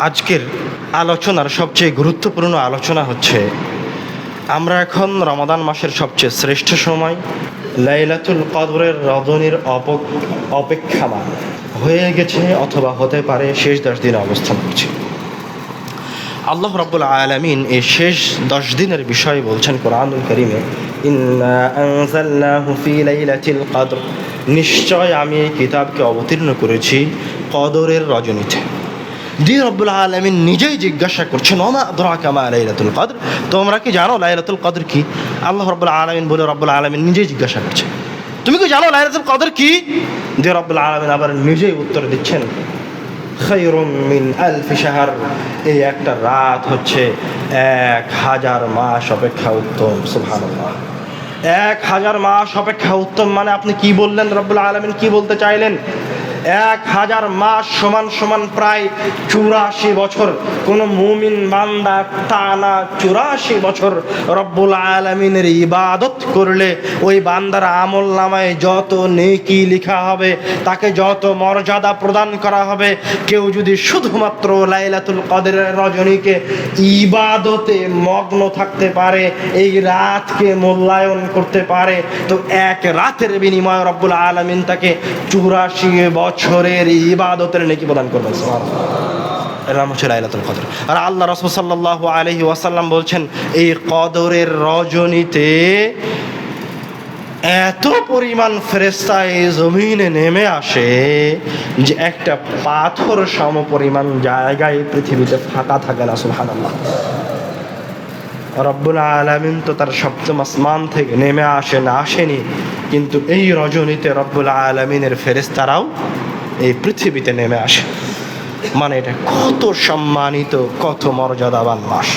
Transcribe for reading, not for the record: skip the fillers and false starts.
আজকের আলোচনার সবচেয়ে গুরুত্বপূর্ণ আলোচনা হচ্ছে, আমরা এখন রমাদান মাসের সবচেয়ে শ্রেষ্ঠ সময় লাইলাতুল কদরের রজনীর অপেক্ষামান হয়ে গেছে অথবা হতে পারে শেষ 10 দিনে অবস্থান করছে। আল্লাহ রাব্বুল আলামিন এই শেষ 10 দিনের বিষয়ে বলছেন কোরআনুল কারীমে, ইন্না আনজালনাহু ফি লাইলাতিল কদর, নিশ্চয় আমি এই কিতাবকে অবতীর্ণ করেছি কদরের রজনীতে। দিয়ে রব্বুল আলামিন নিজেই জিজ্ঞাসা করছেন, ওমা আদরাকা মা লাইলাতুল কদর, তোমরা কি জানো লাইলাতুল কদর কি? আল্লাহ রাব্বুল আলামিন বলে রব্বুল আলামিন নিজেই জিজ্ঞাসা করছেন, তুমি কি জানো লাইলাতুল কদর কি? দিয়ে রব্বুল আলামিন আবার নিজেই উত্তর দিচ্ছেন, খায়রুম মিন আলফি শাহর, এই একটা রাত হচ্ছে 1000 মাস অপেক্ষা উত্তম। সুবহানাল্লাহ, 1000 মাস অপেক্ষা উত্তম মানে আপনি কি বললেন? রব্বুল আলামিন কি বলতে চাইলেন? 1000 মাস সমান সমান প্রায় 84 বছর। কোন মুমিন বান্দা টানা 84 বছর রব্বুল আলামিনের ইবাদত করলে ওই বান্দার আমল নামায় যত নেকি লেখা হবে, তাকে যত মর্যাদা প্রদান করা হবে, কেউ যদি শুধুমাত্র লাইলাতুল কদরের রজনীকে ইবাদতে মগ্ন থাকতে পারে, এই রাতকে মূল্যায়ন করতে পারে, তো এক রাতের বিনিময়ে রব্বুল আলামিন তাকে 84 বছরের ইবাদতের নেকি প্রদান করবেন। সুবহানাল্লাহ, এর নাম হচ্ছে লাইলাতুল কদর। আর আল্লাহ রাসূল সাল্লাল্লাহু আলাইহি ওয়াসাল্লাম বলছেন, এই কদরের রজনীতে এত পরিমাণ ফেরেশতা এই জমিনে নেমে আসে যে একটা পাথর সম পরিমাণ জায়গায় পৃথিবীতে ফাঁকা থাকে না। সুবহানাল্লাহ, রব্বুল আলামিন তো তার সপ্তম আসমান থেকে নেমে আসেনি, কিন্তু এই রজনীতে রব্বুল আলামিনের ফেরেশতারাও এই পৃথিবীতে নেমে আসে। মানে এটা কত সম্মানিত, কত মর্যাদাবান মাস।